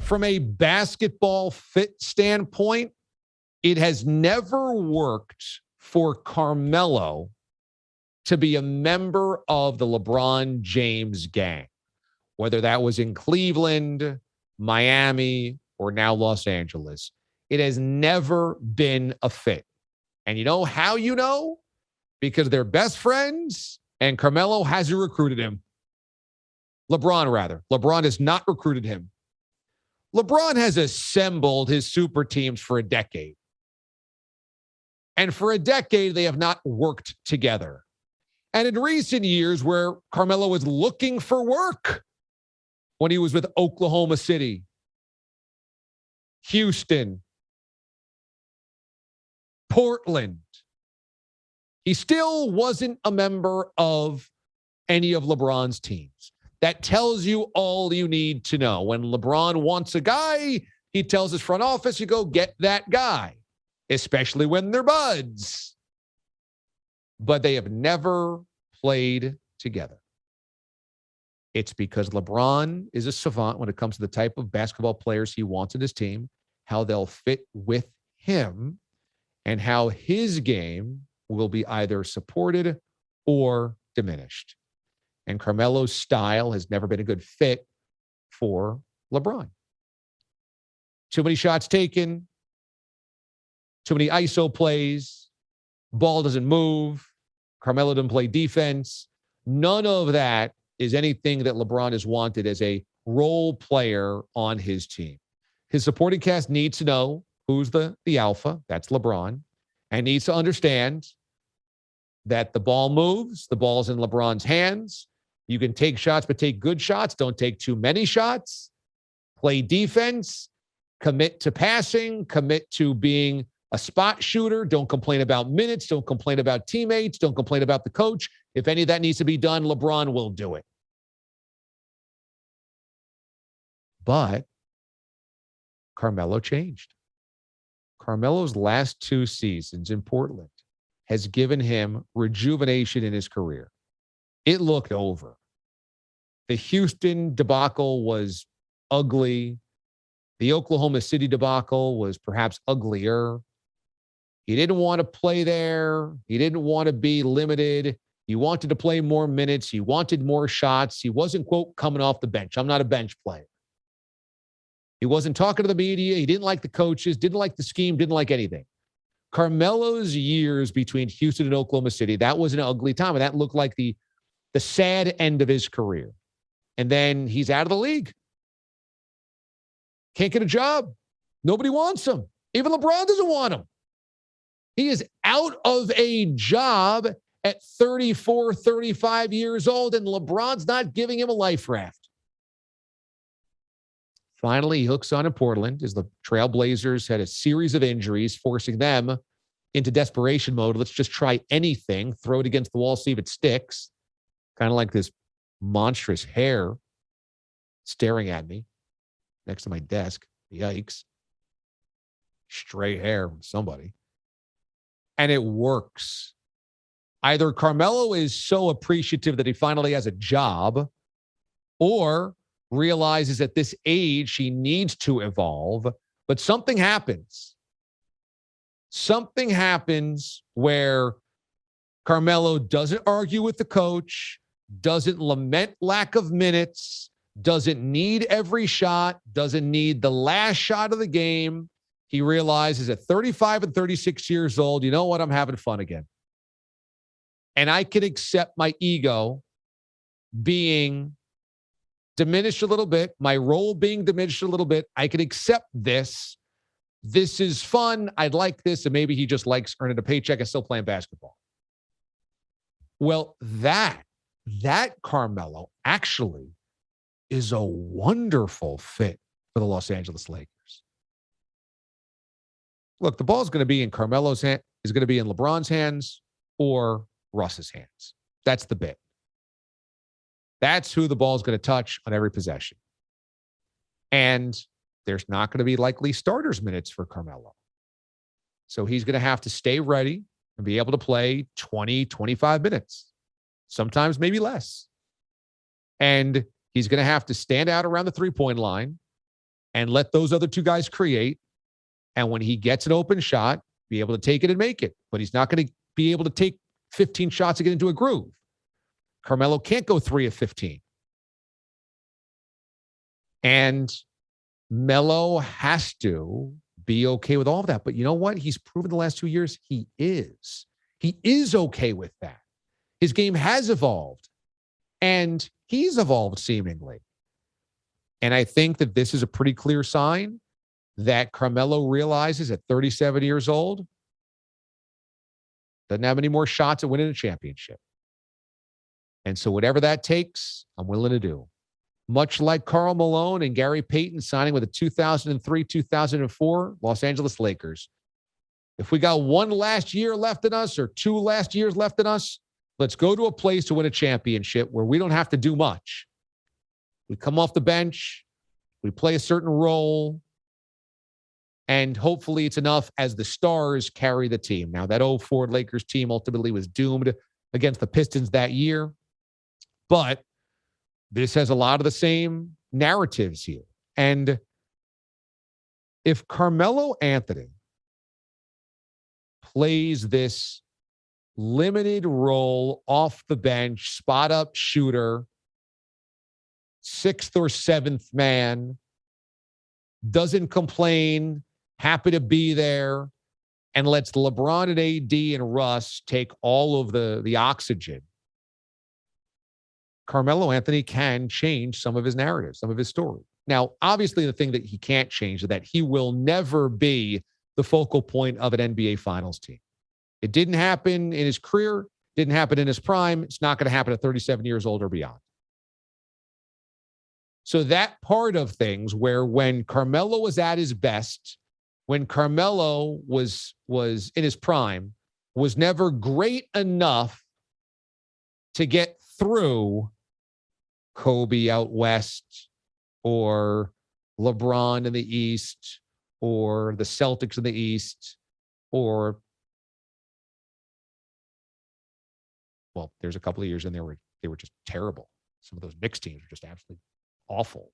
from a basketball fit standpoint, it has never worked for Carmelo to be a member of the LeBron James gang, whether that was in Cleveland, Miami, or now Los Angeles. It has never been a fit. And you know how you know? Because they're best friends and Carmelo hasn't recruited him. LeBron has not recruited him. LeBron has assembled his super teams for a decade. And for a decade, they have not worked together. And in recent years, where Carmelo was looking for work when he was with Oklahoma City, Houston, Portland, he still wasn't a member of any of LeBron's teams. That tells you all you need to know. When LeBron wants a guy, he tells his front office, you go get that guy, especially when they're buds. But they have never played together. It's because LeBron is a savant when it comes to the type of basketball players he wants in his team, how they'll fit with him, and how his game will be either supported or diminished. And Carmelo's style has never been a good fit for LeBron. Too many shots taken, too many ISO plays, ball doesn't move, Carmelo doesn't play defense. None of that is anything that LeBron has wanted as a role player on his team. His supporting cast needs to know who's the alpha, that's LeBron, and needs to understand that the ball moves, the ball's in LeBron's hands. You can take shots, but take good shots. Don't take too many shots. Play defense. Commit to passing. Commit to being a spot shooter. Don't complain about minutes. Don't complain about teammates. Don't complain about the coach. If any of that needs to be done, LeBron will do it. But Carmelo changed. Carmelo's last 2 seasons in Portland has given him rejuvenation in his career. It looked over. The Houston debacle was ugly. The Oklahoma City debacle was perhaps uglier. He didn't want to play there. He didn't want to be limited. He wanted to play more minutes. He wanted more shots. He wasn't, quote, coming off the bench. I'm not a bench player. He wasn't talking to the media. He didn't like the coaches, didn't like the scheme, didn't like anything. Carmelo's years between Houston and Oklahoma City, that was an ugly time. And that looked like the sad end of his career. And then he's out of the league. Can't get a job. Nobody wants him. Even LeBron doesn't want him. He is out of a job at 34, 35 years old, and LeBron's not giving him a life raft. Finally, he hooks on in Portland as the Trailblazers had a series of injuries, forcing them into desperation mode. Let's just try anything, throw it against the wall, see if it sticks. Kind of like this monstrous hair staring at me next to my desk. Yikes. Straight hair from somebody. And it works. Either Carmelo is so appreciative that he finally has a job, or realizes at this age he needs to evolve, but something happens. Something happens where Carmelo doesn't argue with the coach, doesn't lament lack of minutes, doesn't need every shot, doesn't need the last shot of the game. He realizes at 35 and 36 years old, you know what? I'm having fun again. And I can accept my ego being diminished a little bit, my role being diminished a little bit. I can accept this. This is fun. I'd like this. And maybe he just likes earning a paycheck and still playing basketball. Well, that Carmelo actually is a wonderful fit for the Los Angeles Lakers. Look, the ball is going to be in Carmelo's hand, is going to be in LeBron's hands or Russ's hands. That's the bit. That's who the ball is going to touch on every possession. And there's not going to be likely starters minutes for Carmelo. So he's going to have to stay ready and be able to play 20, 25 minutes, sometimes maybe less. And he's going to have to stand out around the three-point line. and let those other two guys create. And when he gets an open shot, be able to take it and make it. But he's not going to be able to take 15 shots to get into a groove. Carmelo can't go 3 of 15. And Melo has to be okay with all of that. But you know what? He's proven the last 2 years he is. He is okay with that. His game has evolved. And he's evolved seemingly. And I think that this is a pretty clear sign that Carmelo realizes at 37 years old, doesn't have any more shots at winning a championship. And so whatever that takes, I'm willing to do. Much like Karl Malone and Gary Payton signing with the 2003-2004 Los Angeles Lakers. If we got one last year left in us or 2 last years left in us, let's go to a place to win a championship where we don't have to do much. We come off the bench, we play a certain role, and hopefully it's enough as the stars carry the team. Now, that 04 Lakers team ultimately was doomed against the Pistons that year, but this has a lot of the same narratives here. And if Carmelo Anthony plays this limited role off the bench, spot up shooter, 6th or 7th man, doesn't complain, happy to be there, and lets LeBron and AD and Russ take all of the oxygen, Carmelo Anthony can change some of his narrative, some of his story. Now, obviously, the thing that he can't change is that he will never be the focal point of an NBA Finals team. It didn't happen in his career, didn't happen in his prime. It's not going to happen at 37 years old or beyond. So that part of things where when Carmelo was at his best, when Carmelo was in his prime, was never great enough to get through Kobe out west or LeBron in the East or the Celtics in the East or, well, there's a couple of years in there where they were just terrible. Some of those Knicks teams were just absolutely awful.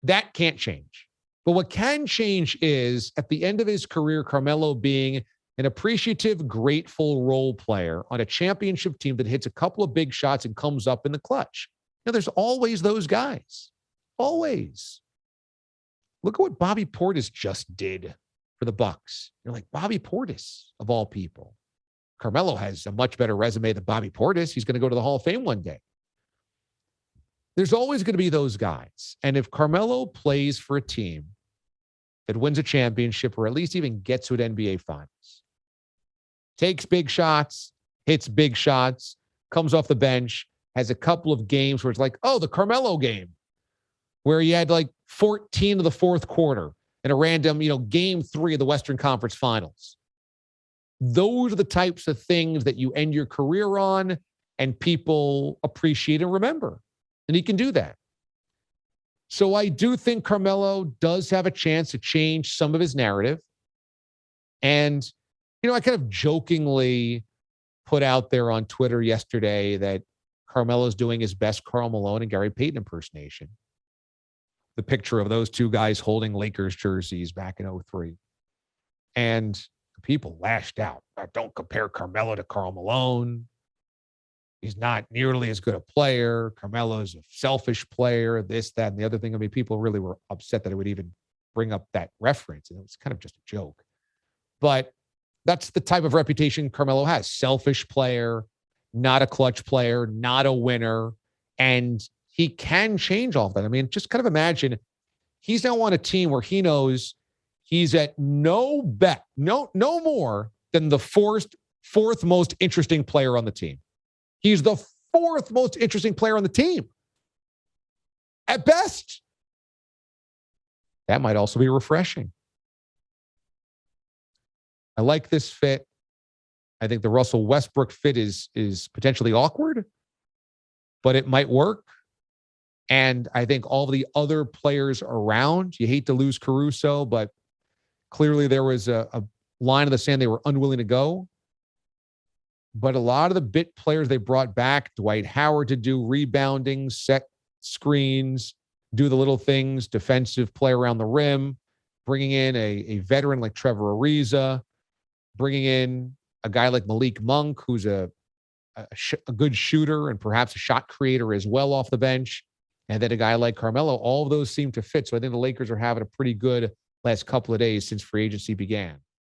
That can't change. But what can change is at the end of his career, Carmelo being an appreciative, grateful role player on a championship team that hits a couple of big shots and comes up in the clutch. Now, there's always those guys. Always. Look at what Bobby Portis just did for the Bucks. You're like, Bobby Portis, of all people. Carmelo has a much better resume than Bobby Portis. He's going to go to the Hall of Fame one day. There's always going to be those guys. And if Carmelo plays for a team that wins a championship or at least even gets to an NBA Finals, takes big shots, hits big shots, comes off the bench, has a couple of games where it's like, oh, the Carmelo game, where he had like 14 of the fourth quarter in a random, game 3 of the Western Conference Finals. Those are the types of things that you end your career on and people appreciate and remember. And he can do that. So I do think Carmelo does have a chance to change some of his narrative. And, I kind of jokingly put out there on Twitter yesterday that Carmelo's doing his best Karl Malone and Gary Payton impersonation. The picture of those two guys holding Lakers jerseys back in 2003. And people lashed out. Don't compare Carmelo to Karl Malone. He's not nearly as good a player. Carmelo's a selfish player, this, that, and the other thing. I mean, people really were upset that I would even bring up that reference. And it was kind of just a joke. But that's the type of reputation Carmelo has. Selfish player, not a clutch player, not a winner. And he can change all of that. I mean, just kind of imagine he's now on a team where he knows he's at no more than the fourth most interesting player on the team. He's the 4th most interesting player on the team. At best. That might also be refreshing. I like this fit. I think the Russell Westbrook fit is potentially awkward, but it might work. And I think all the other players around, you hate to lose Caruso, but clearly there was a line in the sand they were unwilling to go. But a lot of the bit players they brought back, Dwight Howard to do rebounding, set screens, do the little things, defensive play around the rim, bringing in a veteran like Trevor Ariza, bringing in a guy like Malik Monk, who's a good shooter and perhaps a shot creator as well off the bench, and then a guy like Carmelo. All of those seem to fit. So I think the Lakers are having a pretty good last couple of days since free agency began.